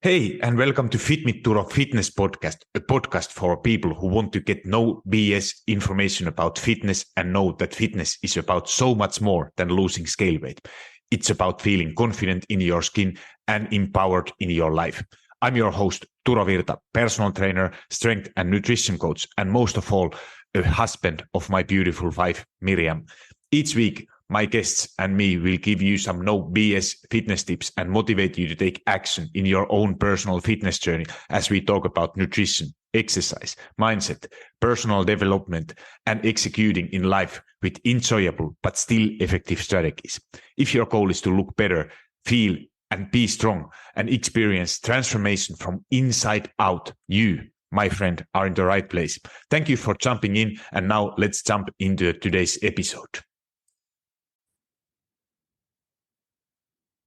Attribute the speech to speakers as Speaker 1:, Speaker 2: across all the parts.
Speaker 1: Hey, and welcome to Turo Fitness Podcast, a podcast for people who want to get no BS information about fitness and know that fitness is about so much more than losing scale weight. It's about feeling confident in your skin and empowered in your life. I'm your host, Turo Virta, personal trainer, strength and nutrition coach, and most of all, a husband of my beautiful wife, Miriam. Each week, my guests and me will give you some no BS fitness tips and motivate you to take action in your own personal fitness journey as we talk about nutrition, exercise, mindset, personal development, and executing in life with enjoyable but still effective strategies. If your goal is to look better, feel and be strong and experience transformation from inside out, you, my friend, are in the right place. Thank you for jumping in, and now let's jump into today's episode.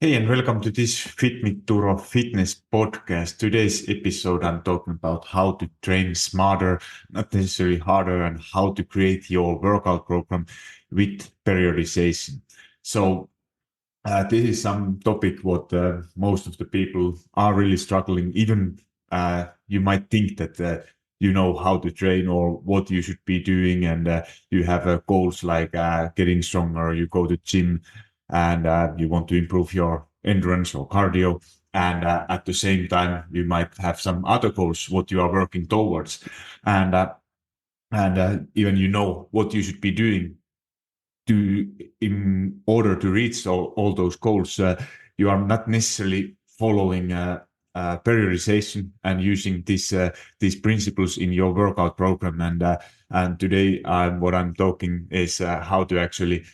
Speaker 1: Hey, and welcome to this Turo Fitness podcast. Today's episode, I'm talking about how to train smarter, not necessarily harder, and how to create your workout program with periodization. So this is some topic what most of the people are really struggling. Even you might think that you know how to train or what you should be doing, and you have goals like getting stronger, you go to gym, and you want to improve your endurance or cardio. And at the same time, you might have some other goals, what you are working towards. And even you know what you should be doing in order to reach all those goals. You are not necessarily following periodization and using these principles in your workout program. And today, what I'm talking is how to actually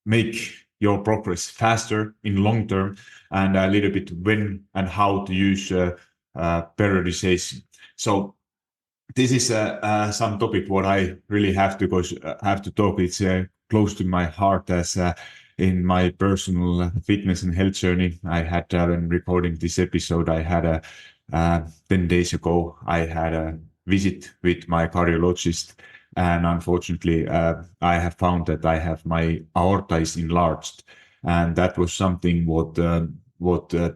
Speaker 1: make your progress faster in long term, and a little bit when and how to use periodization. So this is some topic what I really have to talk. It's close to my heart, as in my personal fitness and health journey. I had when recording this episode, I had 10 days ago, I had a visit with my cardiologist. And unfortunately, I have found that I have my aorta is enlarged, and that was something what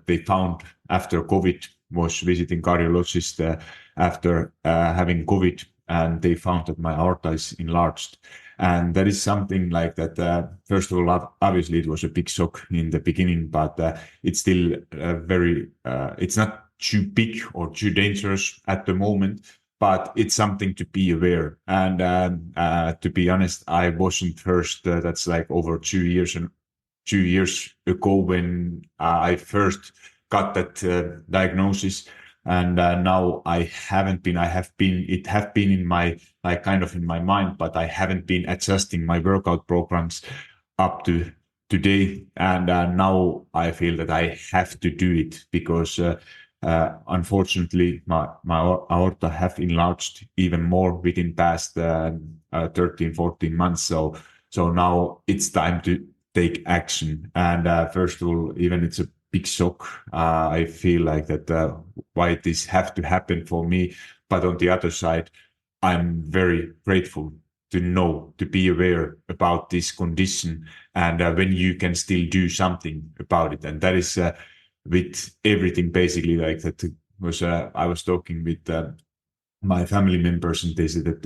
Speaker 1: they found after COVID. Was visiting cardiologist after having COVID, and they found that my aorta is enlarged. And that is something like that. First of all, obviously, it was a big shock in the beginning, but it's still it's not too big or too dangerous at the moment. But it's something to be aware. And to be honest, I wasn't first. That's like over 2 years ago when I first got that diagnosis. And now I haven't been. It have been in my kind of in my mind, but I haven't been adjusting my workout programs up to today. And now I feel that I have to do it because. Unfortunately, my aorta have enlarged even more within past 13, 14 months. So now it's time to take action. And first of all, even it's a big shock. I feel like that why this have to happen for me. But on the other side, I'm very grateful to be aware about this condition, and when you can still do something about it. And that is with everything basically like that. Was I was talking with my family members, and they said that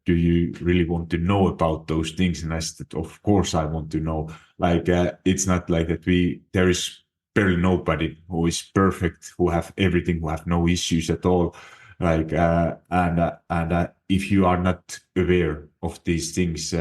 Speaker 1: do you really want to know about those things? And I said, of course I want to know. Like it's not like that there is barely nobody who is perfect, who have everything, who have no issues at all. Like and if you are not aware of these things,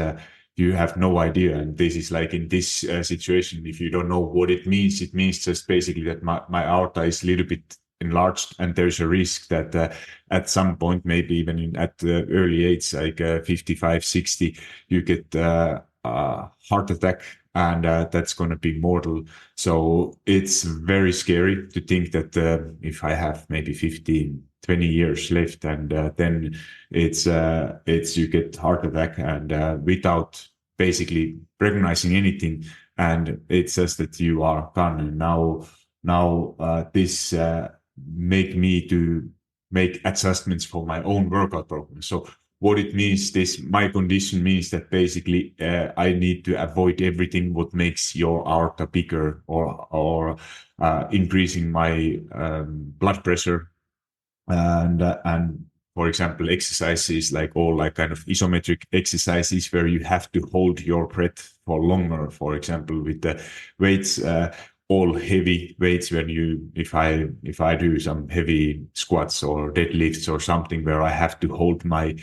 Speaker 1: you have no idea. And this is like in this situation, if you don't know what it means just basically that my aorta is a little bit enlarged, and there's a risk that at some point, maybe even at the early age, like 55, 60, you get a heart attack, and that's going to be mortal. So it's very scary to think that if I have maybe 15, 20 years left, and then it's you get heart attack, and without basically recognizing anything, and it's just that you are gone. And now this make me to make adjustments for my own workout program. So what it means, my condition means that basically I need to avoid everything what makes your aorta bigger, or increasing my blood pressure, and for example, exercises like all like kind of isometric exercises where you have to hold your breath for longer. For example, with the weights, all heavy weights. When you, if I do some heavy squats or deadlifts or something where I have to hold my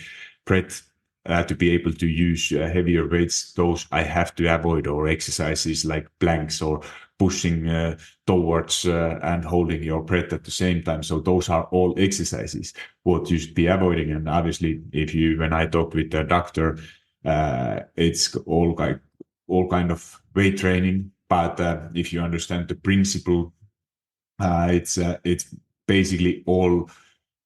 Speaker 1: breath to be able to use heavier weights, those I have to avoid. Or exercises like planks or pushing towards and holding your breath at the same time. So those are all exercises what you should be avoiding. And obviously, when I talked with the doctor, it's all kind of weight training. But if you understand the principle, it's basically all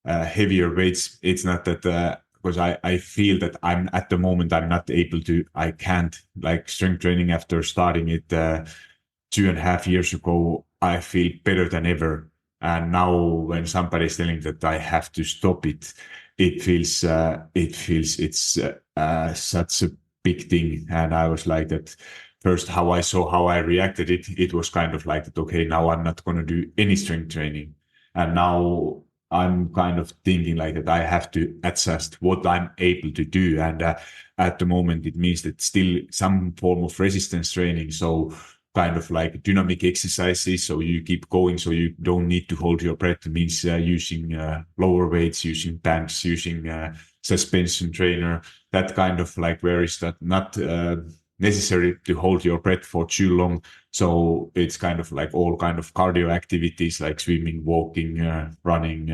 Speaker 1: heavier weights. It's not that because I feel that I'm at the moment I'm not able to, I can't like strength training after starting it 2.5 years ago. I feel better than ever. And now when somebody's telling that I have to stop it, it feels it's such a big thing. And I was like that first, how I reacted it was kind of like that, okay, now I'm not going to do any strength training. And now I'm kind of thinking like that I have to adjust what I'm able to do. And at the moment, it means that still some form of resistance training. So kind of like dynamic exercises. So you keep going. So you don't need to hold your breath. It means using lower weights, using banks, using suspension trainer, that kind of like where is that not necessary to hold your breath for too long. So it's kind of like all kind of cardio activities like swimming, walking, running,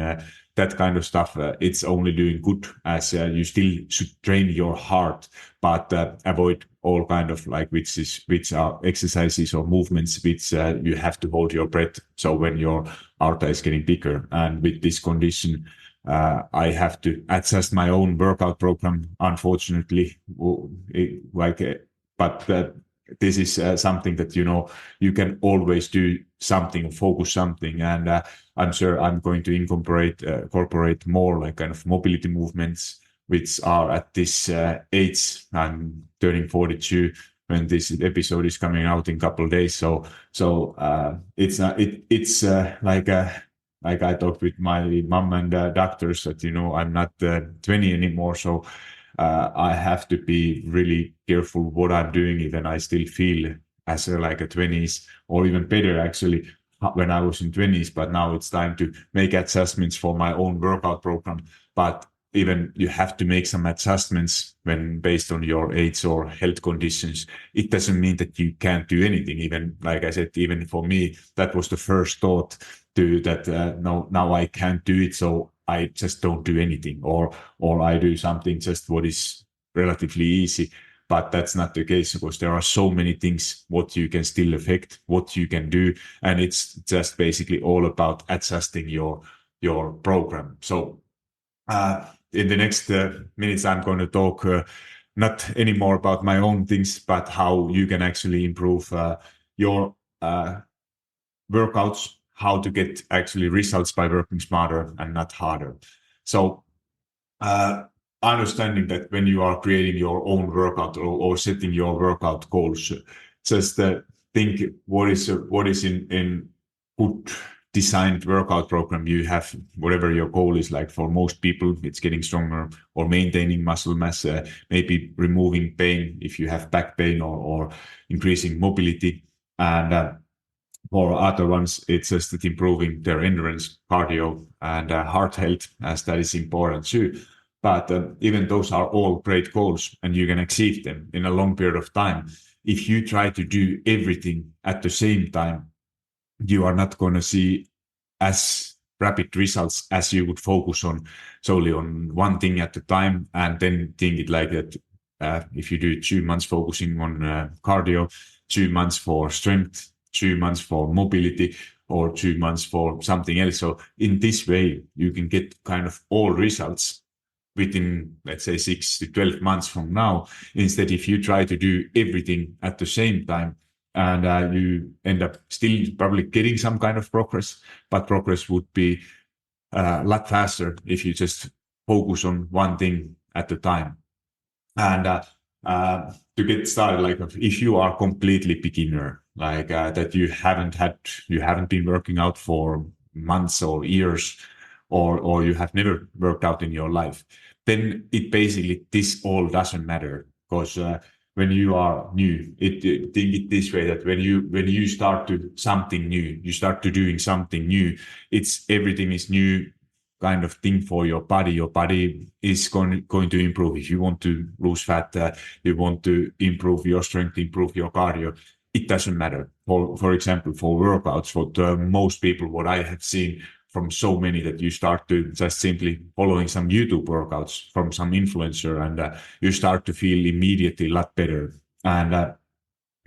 Speaker 1: that kind of stuff. It's only doing good as you still should train your heart, but avoid all kind of like which are exercises or movements which you have to hold your breath. So when your aorta is getting bigger, and with this condition, I have to adjust my own workout program. Unfortunately, but this is something that you can always do something, focus something, and I'm sure I'm going to incorporate more like kind of mobility movements, which are at this age. I'm turning 42 when this episode is coming out in a couple of days. So it's like I talked with my mom and doctors that I'm not 20 anymore. So I have to be really careful what I'm doing. Even I still feel as like a 20s, or even better actually when I was in 20s. But now it's time to make adjustments for my own workout program. But even you have to make some adjustments when based on your age or health conditions. It doesn't mean that you can't do anything. Even like I said, even for me, that was the first thought to that. No, now I can't do it, so I just don't do anything, or I do something just what is relatively easy. But that's not the case, because there are so many things what you can still affect, what you can do, and it's just basically all about adjusting your program. So in the next minutes, I'm going to talk not anymore about my own things, but how you can actually improve your workouts, how to get actually results by working smarter and not harder. So uh, understanding that when you are creating your own workout, or setting your workout goals, just think what is in good designed workout program you have. Whatever your goal is, like for most people it's getting stronger or maintaining muscle mass, maybe removing pain if you have back pain, or increasing mobility. And for other ones, it's just that improving their endurance, cardio, and heart health, as that is important too. But even those are all great goals, and you can achieve them in a long period of time. If you try to do everything at the same time, you are not going to see as rapid results as you would focus on solely on one thing at a time, and then think it like that. If you do 2 months focusing on cardio, 2 months for strength, 2 months for mobility, or 2 months for something else. So in this way, you can get kind of all results within, let's say, 6 to 12 months from now. Instead, if you try to do everything at the same time, and you end up still probably getting some kind of progress, but progress would be a lot faster if you just focus on one thing at a time. And to get started, like if you are completely beginner, like that you haven't been working out for months or years, or you have never worked out in your life, then it basically, this all doesn't matter. Because when you are new, think it this way, that when you start to something new, you start to doing something new, it's everything is new kind of thing for your body. Your body is going to improve. If you want to lose fat, you want to improve your strength, improve your cardio, it doesn't matter. For example, for workouts, what most people, what I have seen from so many, that you start to just simply following some YouTube workouts from some influencer, and you start to feel immediately a lot better. And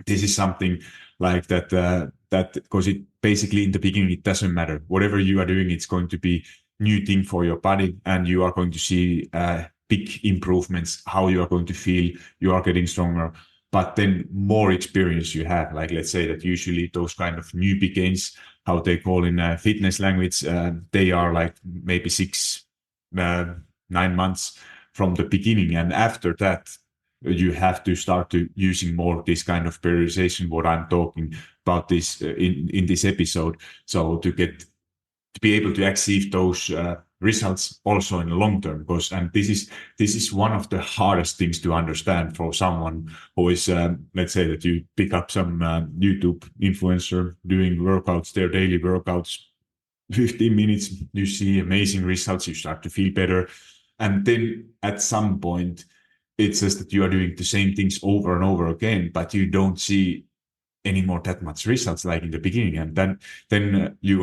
Speaker 1: this is something like that, that because it basically in the beginning, it doesn't matter. Whatever you are doing, it's going to be new thing for your body, and you are going to see big improvements, how you are going to feel, you are getting stronger. But then more experience you have, like let's say that usually those kind of new gains, how they call in fitness language, they are like maybe 9 months from the beginning. And after that, you have to start to using more this kind of periodization, what I'm talking about this in this episode. So to be able to achieve those results also in the long term. Because and this is one of the hardest things to understand for someone who is let's say that you pick up some YouTube influencer doing workouts, their daily workouts, 15 minutes, you see amazing results, you start to feel better, and then at some point it's just that you are doing the same things over and over again, but you don't see anymore that much results like in the beginning. And then you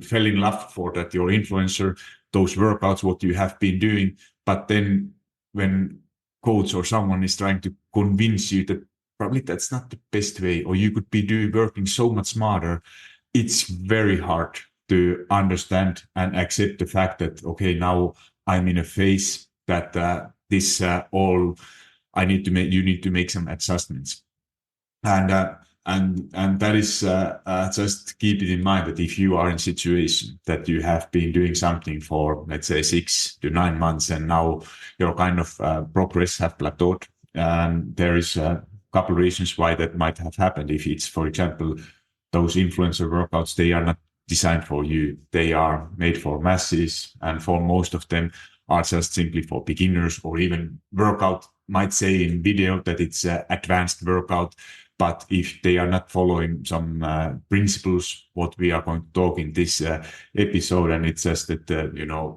Speaker 1: fell in love for that, your influencer, those workouts, what you have been doing. But then when coach or someone is trying to convince you that probably that's not the best way, or you could be working so much smarter, it's very hard to understand and accept the fact that, okay, now I'm in a phase that this all I need to make, you need to make some adjustments. And that is just keep it in mind that if you are in a situation that you have been doing something for, let's say, 6 to 9 months, and now your kind of progress have plateaued, and there is a couple of reasons why that might have happened. If it's, for example, those influencer workouts, they are not designed for you. They are made for masses, and for most of them are just simply for beginners, or even workout might say in video that it's advanced workout. But if they are not following some principles, what we are going to talk in this episode, and it's just that,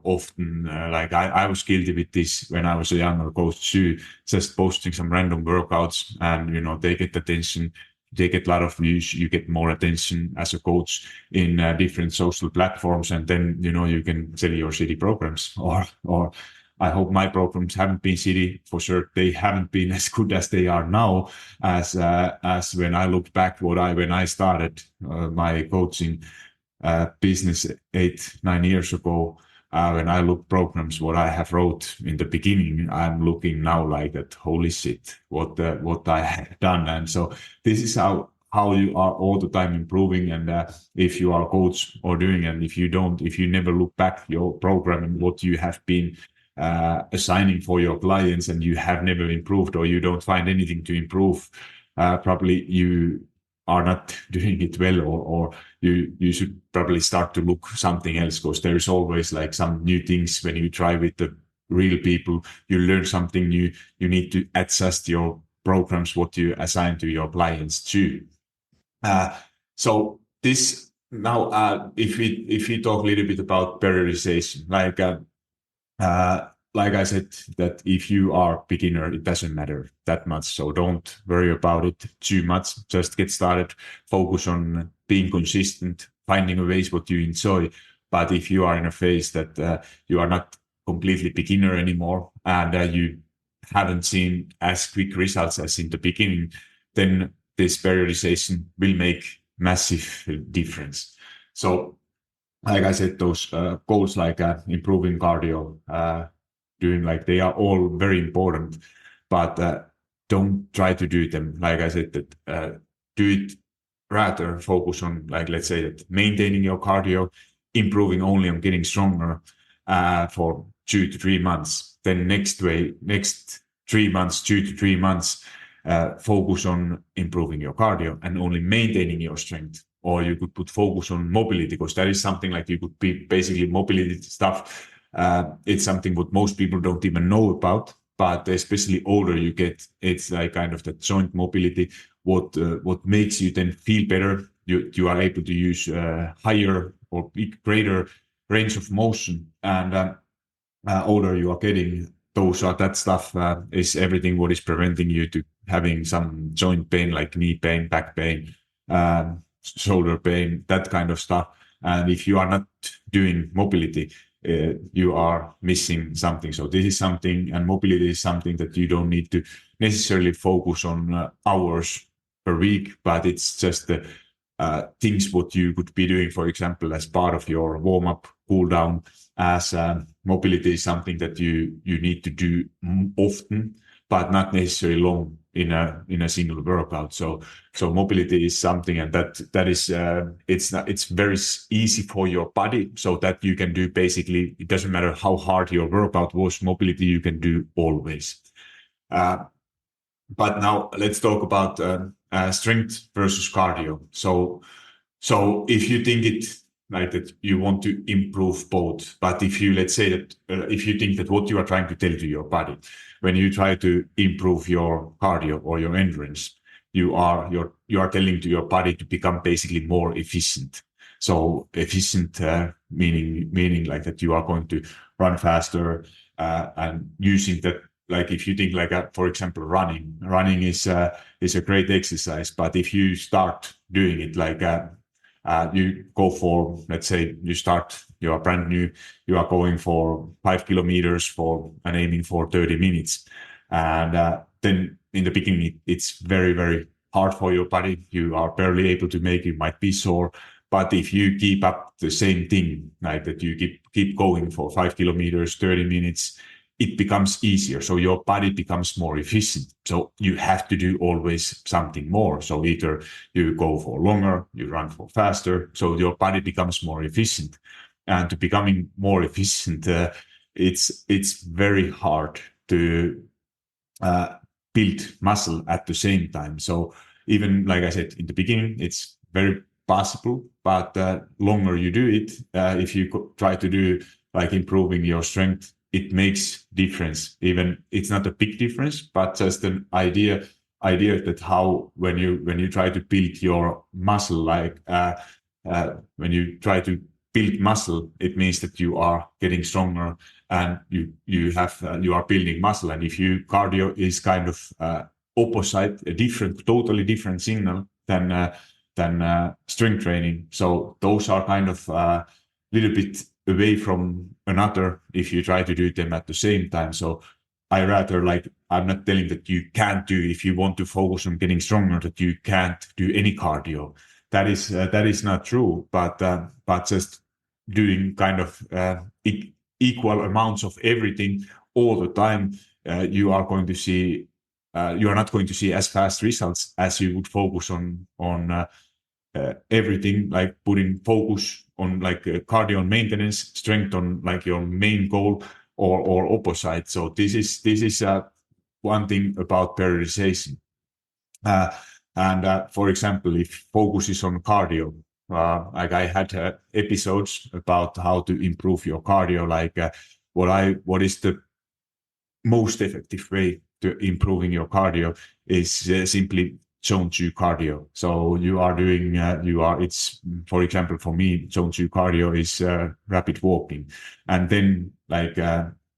Speaker 1: often, like I was guilty with this when I was a younger coach too, just posting some random workouts, and, they get attention, they get a lot of views, you get more attention as a coach in different social platforms, and then, you can sell your city programs, or I hope my programs haven't been shitty. For sure, they haven't been as good as they are now, as when I look back when I started my coaching business 8 9 years ago. When I look programs, what I have wrote in the beginning, I'm looking now like that. Holy shit, what I have done. And so this is how you are all the time improving. And if you are a coach or doing, and if you never look back your program and what you have been assigning for your clients, and you have never improved, or you don't find anything to improve, probably you are not doing it well, or you should probably start to look something else, because there is always like some new things when you try with the real people, you learn something new, you need to adjust your programs, what you assign to your clients too. So this now, if we talk a little bit about periodization, like I said, that if you are beginner, it doesn't matter that much. So don't worry about it too much. Just get started, focus on being consistent, finding ways what you enjoy. But if you are in a phase that you are not completely beginner anymore, and you haven't seen as quick results as in the beginning, then this periodization will make massive difference. So like I said, those goals like improving cardio, doing like, they are all very important, but don't try to do them. Like I said, that do it, rather focus on, like, let's say that maintaining your cardio, improving only on getting stronger for 2 to 3 months. Then next 3 months, 2 to 3 months, focus on improving your cardio and only maintaining your strength. Or you could put focus on mobility, because that is something like you could be basically mobility stuff. It's something what most people don't even know about, but especially older you get, it's like kind of the joint mobility. What makes you then feel better? You are able to use higher or greater range of motion, and older you are getting, that stuff is everything what is preventing you to having some joint pain, like knee pain, back pain, shoulder pain, that kind of stuff. And if you are not doing mobility, you are missing something. So this is something, and mobility is something that you don't need to necessarily focus on hours per week, but it's just the things what you could be doing, for example, as part of your warm-up, cool down, as mobility is something that you need to do often, but not necessarily long in a single workout. So mobility is something, and that is it's very easy for your body, so that you can do basically, it doesn't matter how hard your workout was, mobility you can do always. But now let's talk about strength versus cardio. So if you think it like that, you want to improve both. But if you, let's say that if you think that what you are trying to tell to your body when you try to improve your cardio or your endurance, you are telling to your body to become basically more efficient. So efficient meaning like that you are going to run faster and using that. Like if you think like, for example, running is a great exercise, but if you start doing it like you go for, let's say you are brand new, you are going for 5 kilometers and aiming for 30 minutes. And then in the beginning, it's very, very hard for your body. You are barely able to make it, you might be sore. But if you keep up the same thing, like that you keep going for 5 kilometers, 30 minutes, it becomes easier. So your body becomes more efficient. So you have to do always something more. So either you go for longer, you run for faster. So your body becomes more efficient. And to becoming more efficient, it's very hard to build muscle at the same time. So even like I said in the beginning, it's very possible, but longer you do it, if you try to do like improving your strength, it makes difference. Even it's not a big difference, but just an idea that how when you try to build your muscle, like when you try to build muscle, it means that you are getting stronger and you are building muscle. And if you cardio is kind of opposite, totally different signal than strength training. So those are kind of a little bit away from another if you try to do them at the same time. So I rather like, I'm not telling that you can't do, if you want to focus on getting stronger, that you can't do any cardio. That is not true, but just doing kind of equal amounts of everything all the time, you are going to see, you are not going to see as fast results as you would focus on everything, like putting focus on like cardio maintenance, strength on like your main goal, or opposite. So this is one thing about periodization. And for example, if focus is on cardio, like I had episodes about how to improve your cardio, like what is the most effective way to improving your cardio is simply zone 2 cardio. So you are doing, it's, for example, for me, zone 2 cardio is rapid walking. And then like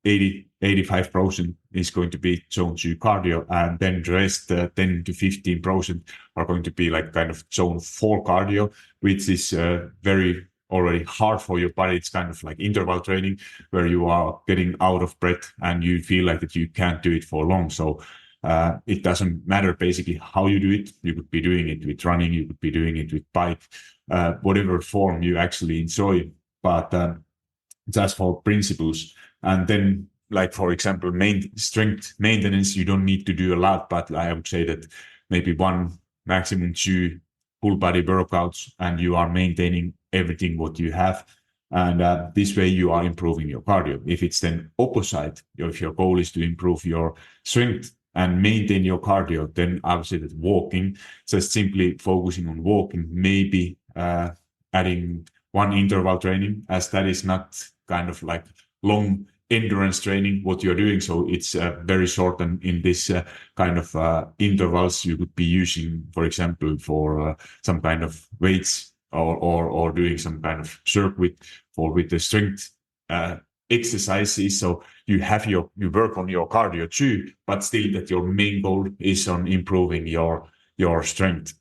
Speaker 1: 85% is going to be zone 2 cardio. And then the rest, 10 to 15% are going to be like kind of zone 4 cardio, which is very already hard for your body. It's kind of like interval training where you are getting out of breath and you feel like that you can't do it for long. So it doesn't matter basically how you do it. You could be doing it with running, you could be doing it with bike, whatever form you actually enjoy, but just for principles. And then like, for example, strength maintenance, you don't need to do a lot, but I would say that maybe 1, maximum 2 full body workouts, and you are maintaining everything what you have. And this way you are improving your cardio. If it's then opposite, if your goal is to improve your strength, and maintain your cardio, then I would say that walking, just simply focusing on walking, maybe adding one interval training, as that is not kind of like long endurance training what you're doing. So it's very short, and in this kind of intervals you could be using, for example, for some kind of weights or doing some kind of circuit with the strength exercises. So you work on your cardio too, but still that your main goal is on improving your strength.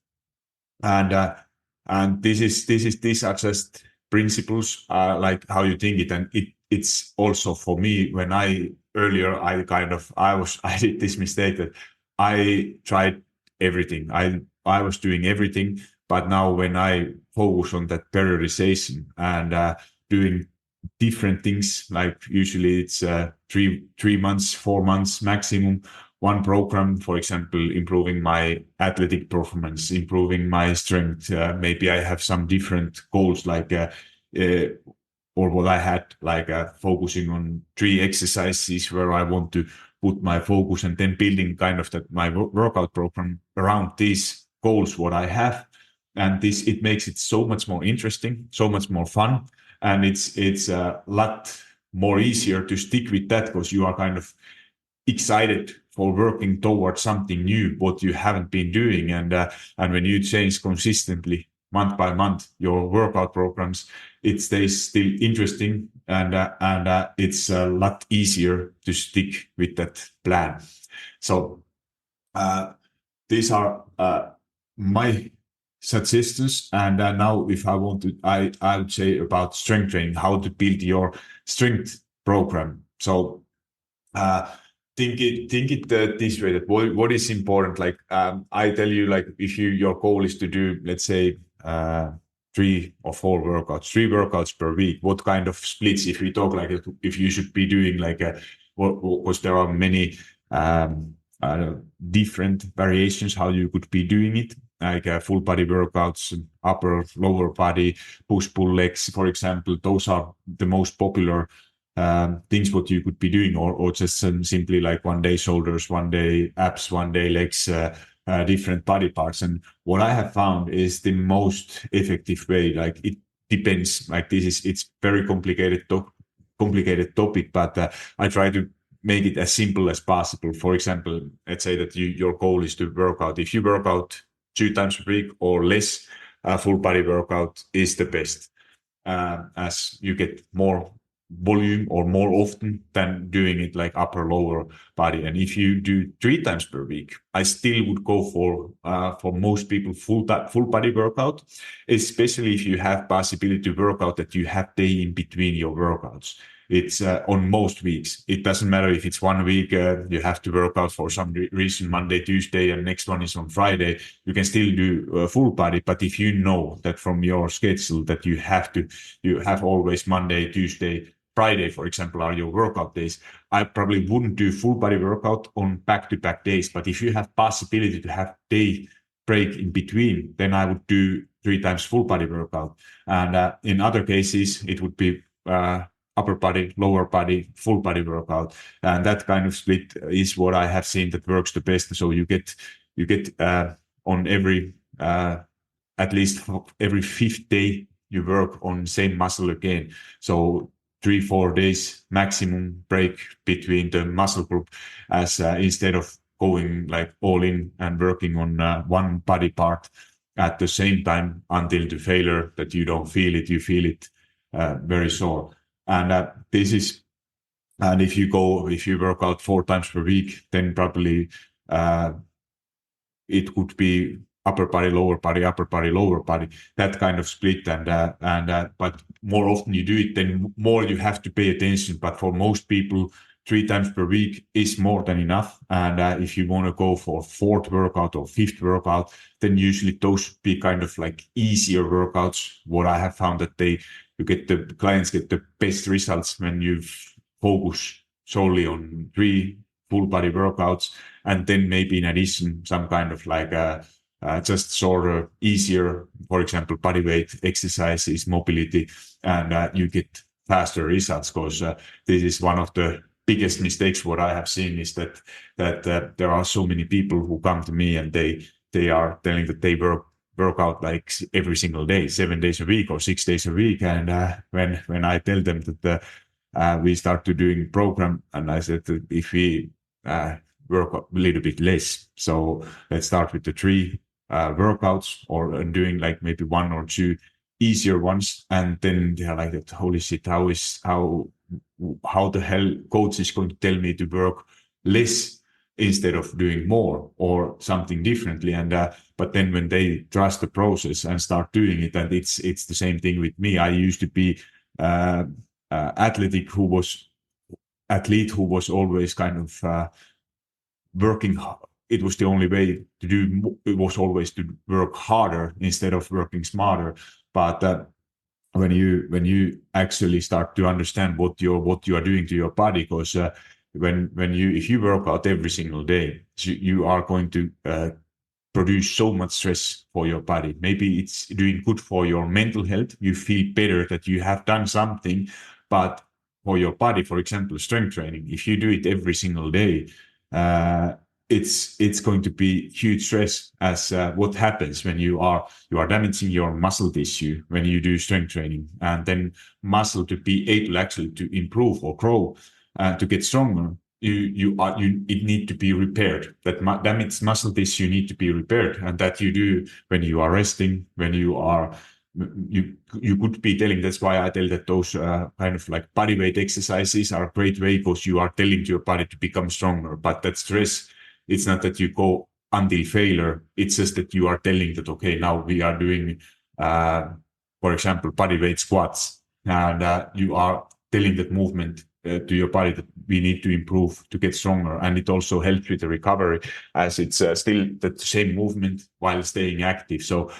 Speaker 1: And these are just principles, like how you think it, and it's also for me, when I earlier I did this mistake that I tried everything. I was doing everything, but now when I focus on that periodization and doing different things, like usually it's 3 months, 4 months maximum, one program, for example, improving my athletic performance, improving my strength. Maybe I have some different goals, like or what I had, like focusing on 3 exercises where I want to put my focus, and then building kind of my workout program around these goals what I have. And this, it makes it so much more interesting, so much more fun, and it's a lot more easier to stick with that, because you are kind of excited for working towards something new what you haven't been doing. And when you change consistently month by month your workout programs, it stays still interesting, and it's a lot easier to stick with that plan. So these are my suggestions. And now, if I want to, I would say about strength training, how to build your strength program. So think it this way, that what is important. Like I tell you, like if your goal is to do, let's say 3 workouts per week, what kind of splits, if we talk like if you should be doing like because there are many different variations how you could be doing it, like full body workouts, upper, lower body, push pull legs, for example. Those are the most popular things what you could be doing, or just simply like one day shoulders, one day abs, one day legs, different body parts. And what I have found is the most effective way. Like it depends. Like it's very complicated topic, but I try to make it as simple as possible. For example, let's say that your goal is to work out. If you work out 2 times per week or less, full body workout is the best, as you get more volume or more often than doing it like upper lower body. And if you do 3 times per week, I still would go for most people full body workout, especially if you have possibility to work out that you have day in between your workouts. It's on most weeks. It doesn't matter if it's 1 week, you have to work out for some reason Monday, Tuesday, and next one is on Friday. You can still do full body. But if you know that from your schedule that you have always Monday, Tuesday, Friday, for example, are your workout days, I probably wouldn't do full body workout on back-to-back days. But if you have possibility to have day break in between, then I would do 3 times full body workout. And in other cases, it would be upper body, lower body, full body workout. And that kind of split is what I have seen that works the best. So you get on every, at least every 5th day, you work on same muscle again. So 3-4 days maximum break between the muscle group, as instead of going like all in and working on one body part at the same time until the failure that you don't feel it, you feel it very sore. And if you work out 4 times per week, then probably it could be upper body, lower body, upper body, lower body, that kind of split. But more often you do it, then more you have to pay attention. But for most people, 3 times per week is more than enough. And if you want to go for 4th workout or 5th workout, then usually those should be kind of like easier workouts. What I have found that the clients get the best results when you focus solely on 3 full body workouts, and then maybe in addition some kind of like just sort of easier, for example, body weight exercises, mobility, and you get faster results, because this is one of the biggest mistakes what I have seen is that there are so many people who come to me and they are telling that they work out like every single day, 7 days a week or 6 days a week. And when I tell them that we start to doing program, and I said that if we work a little bit less, so let's start with the 3 workouts or doing like maybe 1 or 2 easier ones, and then they're like that, holy shit, how the hell coach is going to tell me to work less instead of doing more or something differently. And but then when they trust the process and start doing it, and it's the same thing with me. I used to be athlete who was always kind of working. It was the only way to do. It was always to work harder instead of working smarter. But when you actually start to understand what you are doing to your body, because if you work out every single day, you are going to produce so much stress for your body. Maybe it's doing good for your mental health. You feel better that you have done something, but for your body, for example, strength training, if you do it every single day, it's going to be huge stress. As what happens when you are damaging your muscle tissue when you do strength training, and then muscle to be able actually to improve or grow and to get stronger, it need to be repaired. That damaged muscle tissue need to be repaired, and that you do when you are resting, when you are you could be telling. That's why I tell that those kind of like body weight exercises are a great way, because you are telling to your body to become stronger. But that stress, it's not that you go until failure. It's just that you are telling that, okay, now we are doing, for example, body weight squats, and you are telling that movement to your body that we need to improve to get stronger. And it also helps with the recovery, as it's still the same movement while staying active. So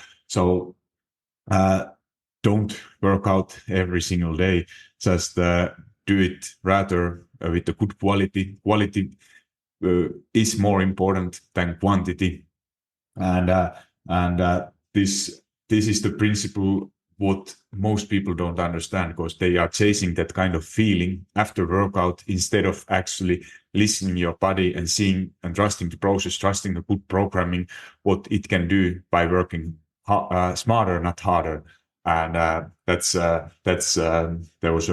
Speaker 1: don't work out every single day. Just do it rather with a good quality. Quality is more important than quantity, and this is the principle what most people don't understand, because they are chasing that kind of feeling after workout instead of actually listening your body and seeing and trusting the process, trusting the good programming, what it can do by working smarter, not harder. And that's there was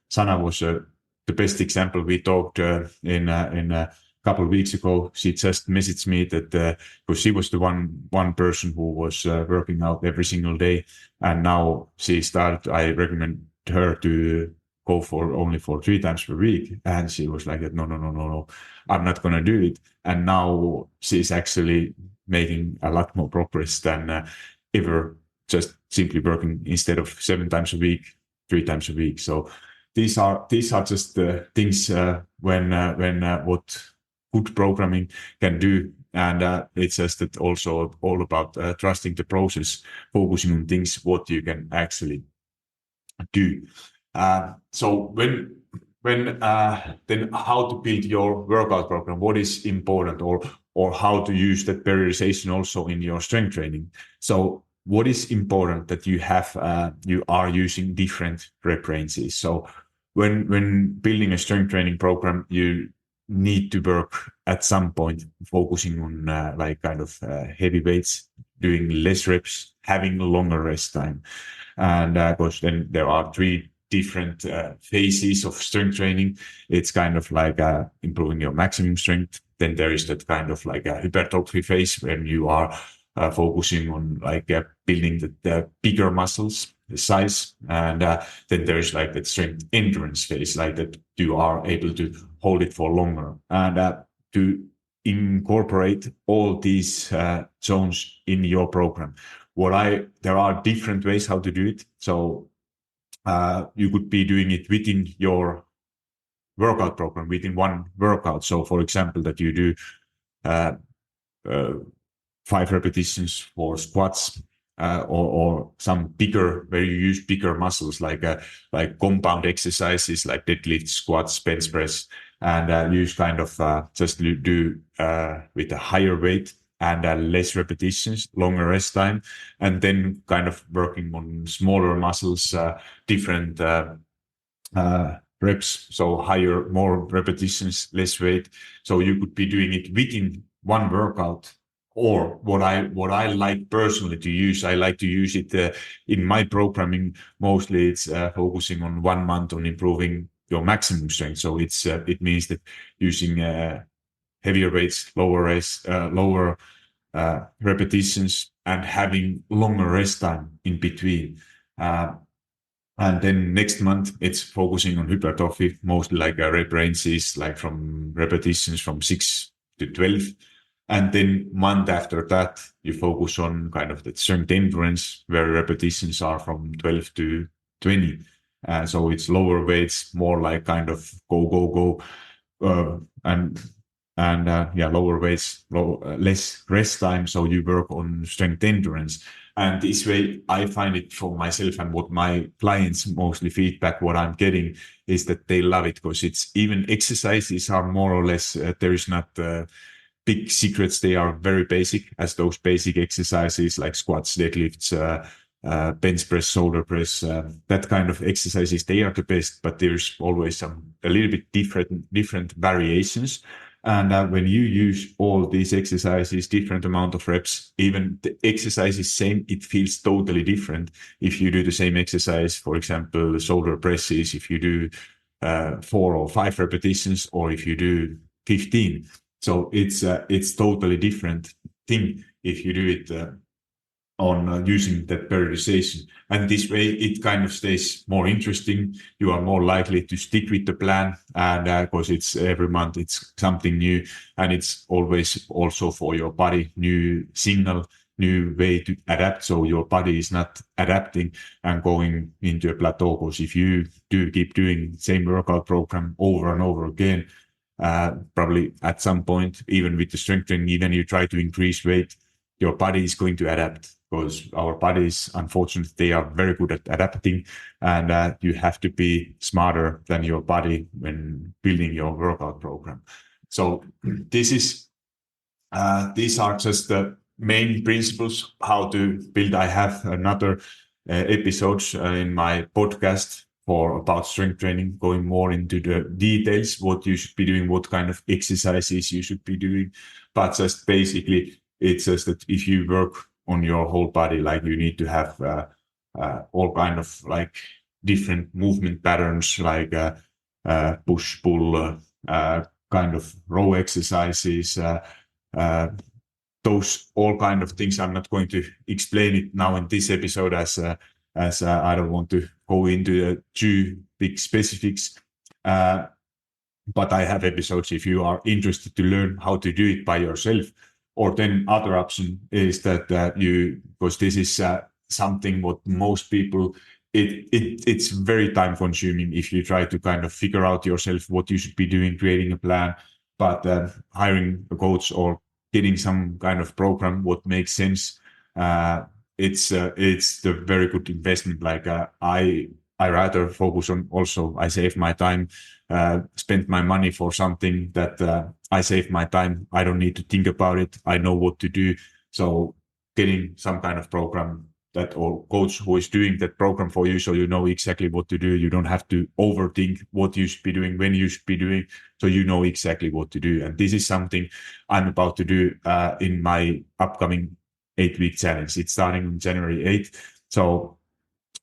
Speaker 1: Sana was the best example. We talked in a couple of weeks ago. She just messaged me that because she was the one person who was working out every single day, and now she started. I recommend her to go for only for 3 times per week, and she was like, no, I'm not gonna do it. And now she's actually making a lot more progress than ever, just simply working instead of 7 times a week, 3 times a week. So these are just the things when what good programming can do. And it's just that also all about trusting the process, focusing on things what you can actually do. So when then how to build your workout program, what is important, or how to use that periodization also in your strength training. So what is important that you have you are using different rep ranges. So when building a strength training program, you need to work at some point focusing on like kind of heavy weights, doing less reps, having a longer rest time. And because then there are 3 different phases of strength training. It's kind of like improving your maximum strength. Then there is that kind of like a hypertrophy phase when you are focusing on like building the bigger muscles, the size. And then there is like that strength endurance phase, like that you are able to hold it for longer. And to incorporate all these zones in your program. There are different ways how to do it. So you could be doing it within your workout program, within one workout. So for example, that you do 5 repetitions for squats, or some bigger, where you use bigger muscles, like compound exercises like deadlift, squats, bench press, and use kind of just do with a higher weight and less repetitions, longer rest time, and then kind of working on smaller muscles, different reps, so higher, more repetitions, less weight. So you could be doing it within one workout. Or what I like personally to use, I like to use it in my programming. Mostly, it's focusing on 1 month on improving your maximum strength. So it means that using heavier weights, lower repetitions, and having longer rest time in between. And then next month, it's focusing on hypertrophy, mostly like rep ranges, like from repetitions from 6 to 12. And then month after that, you focus on kind of the strength endurance, where repetitions are from 12 to 20. So it's lower weights, more like kind of go, go, go. And yeah, lower weights, less rest time. So you work on strength endurance. And this way, I find it for myself, and what my clients mostly feedback, what I'm getting is that they love it, because it's even exercises are more or less, there is not big secrets. They are very basic, as those basic exercises like squats, deadlifts, bench press, shoulder press, that kind of exercises, they are the best, but there's always a little bit different variations. And when you use all these exercises, different amount of reps, even the exercise is same, it feels totally different. If you do the same exercise, for example, the shoulder presses, if you do 4 or 5 repetitions, or if you do 15. So it's totally different thing if you do it on using that periodization. And this way, it kind of stays more interesting. You are more likely to stick with the plan, and because it's every month, it's something new, and it's always also for your body, new signal, new way to adapt. So your body is not adapting and going into a plateau. Because if you do keep doing the same workout program over and over again, probably at some point, even with the strength training, even you try to increase weight, your body is going to adapt, because our bodies, unfortunately, they are very good at adapting, and you have to be smarter than your body when building your workout program. So these are just the main principles how to build. I have another episodes in my podcast for about strength training, going more into the details, what you should be doing, what kind of exercises you should be doing. But just basically, it's just that if you work on your whole body, like you need to have all kind of like different movement patterns, like push, pull, kind of row exercises, those all kind of things. I'm not going to explain it now in this episode, as I don't want to go into too big specifics. But I have episodes if you are interested to learn how to do it by yourself. Or then other option is that because this is something what most people, it's very time consuming if you try to kind of figure out yourself what you should be doing, creating a plan. But hiring a coach or getting some kind of program what makes sense, it's the very good investment. Like I rather focus on, also I save my time, spend my money for something that I save my time. I don't need to think about it. I know what to do. So getting some kind of program that, or coach who is doing that program for you, so you know exactly what to do. You don't have to overthink what you should be doing, when you should be doing. So you know exactly what to do. And this is something I'm about to do in my upcoming 8-week challenge. It's starting on January 8th. So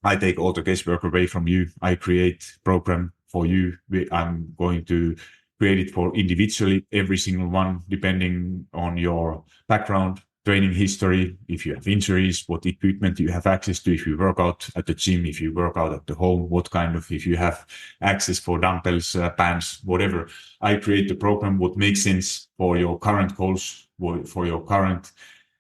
Speaker 1: I take all the guesswork away from you. I create program for you. I'm going to create it for individually, every single one, depending on your background, training history, if you have injuries, what equipment you have access to, if you work out at the gym, if you work out at the home, what kind of, if you have access for dumbbells, bands, whatever. I create the program what makes sense for your current goals, for your current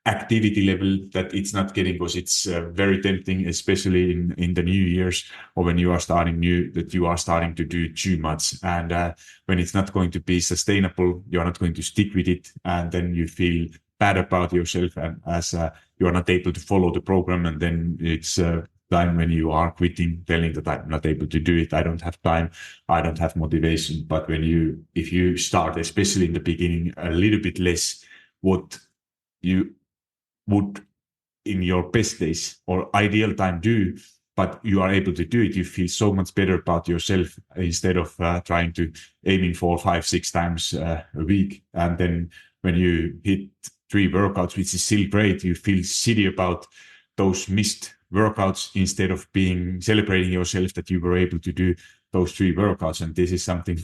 Speaker 1: activity level, that it's not getting, because it's very tempting, especially in the new years, or when you are starting new, that you are starting to do too much. And when it's not going to be sustainable, you're not going to stick with it. And then you feel bad about yourself, and as you are not able to follow the program. And then it's time when you are quitting, telling that I'm not able to do it. I don't have time. I don't have motivation. But if you start, especially in the beginning, a little bit less, what you would in your best days or ideal time do, but you are able to do it, you feel so much better about yourself instead of trying to aiming for 5-6 times a week. And then when you hit 3 workouts, which is still great, you feel shitty about those missed workouts instead of being celebrating yourself that you were able to do those 3 workouts. And this is something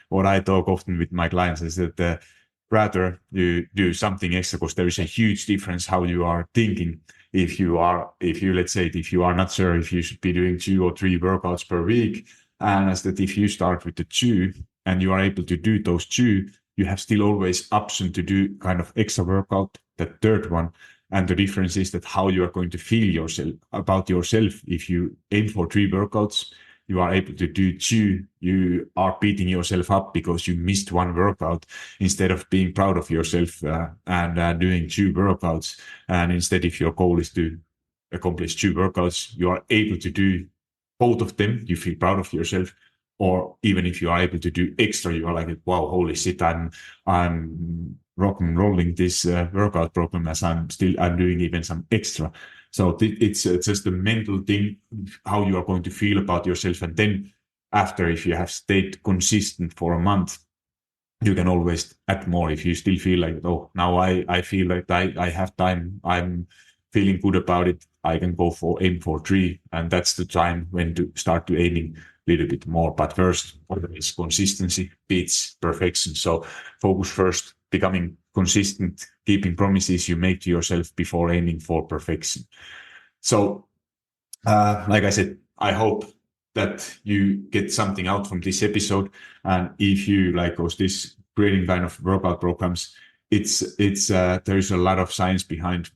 Speaker 1: what I talk often with my clients, is that rather you do something extra, because there is a huge difference how you are thinking. If you let's say if you are not sure if you should be doing 2 or 3 workouts per week, and as that if you start with the 2 and you are able to do those 2, you have still always option to do kind of extra workout, that third one. And the difference is that how you are going to feel about yourself. If you aim for 3 workouts, you are able to do 2, you are beating yourself up because you missed 1 workout, instead of being proud of yourself and doing 2 workouts. And instead, if your goal is to accomplish 2 workouts, you are able to do both of them, you feel proud of yourself. Or even if you are able to do extra, you are like, wow, holy shit, I'm rock and rolling this workout program, as I'm doing even some extra. So it's just a mental thing, how you are going to feel about yourself. And then after, if you have stayed consistent for a month, you can always add more. If you still feel like, oh, now I feel like I have time, I'm feeling good about it, I can aim for 3. And that's the time when to start to aiming a little bit more. But first, always consistency beats perfection. So focus first, becoming consistent, keeping promises you make to yourself before aiming for perfection. So, like I said, I hope that you get something out from this episode. And if you like this creating kind of workout programs, it's there is a lot of science behind.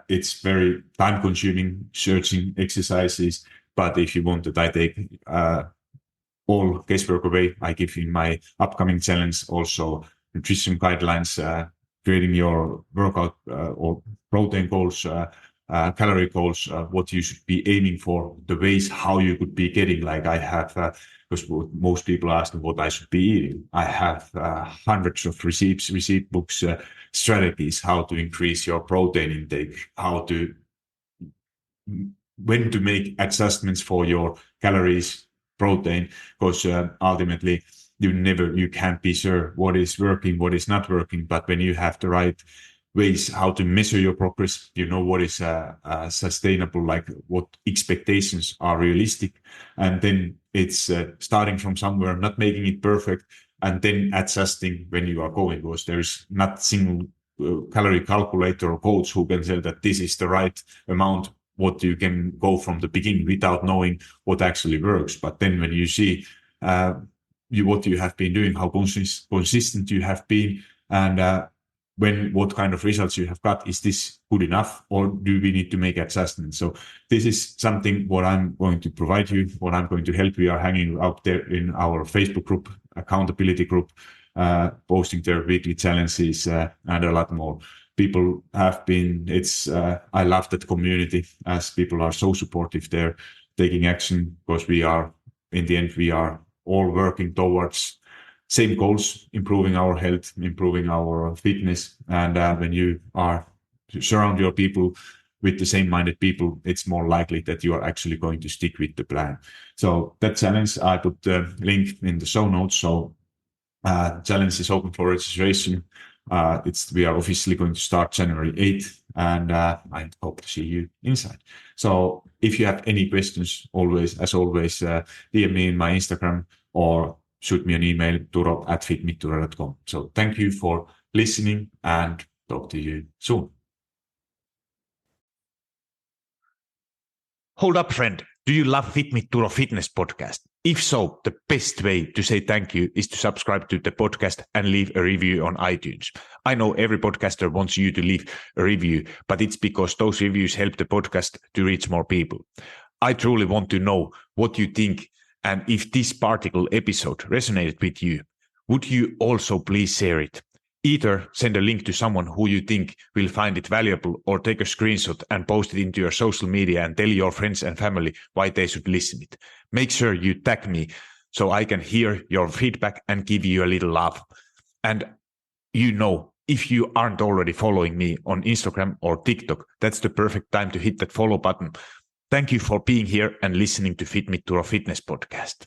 Speaker 1: It's very time consuming searching exercises, but if you want that I take all guesswork away, I give in my upcoming challenge also nutrition guidelines, creating your workout or protein goals, calorie goals, what you should be aiming for, the ways how you could be getting. Like I have, because most people ask me what I should be eating. I have hundreds of receipt books, strategies, how to increase your protein intake, when to make adjustments for your calories, protein, because ultimately you can't be sure what is working, what is not working. But when you have the right ways how to measure your progress, you know what is sustainable, like what expectations are realistic. And then it's starting from somewhere, not making it perfect, and then adjusting when you are going, because there's not single calorie calculator or coach who can tell that this is the right amount what you can go from the beginning without knowing what actually works. But then when you see what you have been doing, how consistent you have been, and what kind of results you have got, is this good enough, or do we need to make adjustments? So this is something what I'm going to provide you, what I'm going to help. We are hanging out there in our Facebook group, accountability group, posting their weekly challenges and a lot more. People have been, I love that community, as people are so supportive there, taking action, because in the end, we are all working towards same goals, improving our health, improving our fitness. And when you surround your people with the same minded people, it's more likely that you are actually going to stick with the plan. So that challenge, I put the link in the show notes. So challenge is open for registration. We are officially going to start January 8th, and I hope to see you inside. So if you have any questions, as always, DM me in my Instagram or shoot me an email, turo@fitmittura.com. So thank you for listening, and talk to you soon.
Speaker 2: Hold up, friend. Do you love Fit Me Turo Fitness podcast? If so, the best way to say thank you is to subscribe to the podcast and leave a review on iTunes. I know every podcaster wants you to leave a review, but it's because those reviews help the podcast to reach more people. I truly want to know what you think, and if this particular episode resonated with you, would you also please share it? Either send a link to someone who you think will find it valuable, or take a screenshot and post it into your social media and tell your friends and family why they should listen it. Make sure you tag me so I can hear your feedback and give you a little love. And if you aren't already following me on Instagram or TikTok, that's the perfect time to hit that follow button. Thank you for being here and listening to Fit Me Turo Fitness podcast.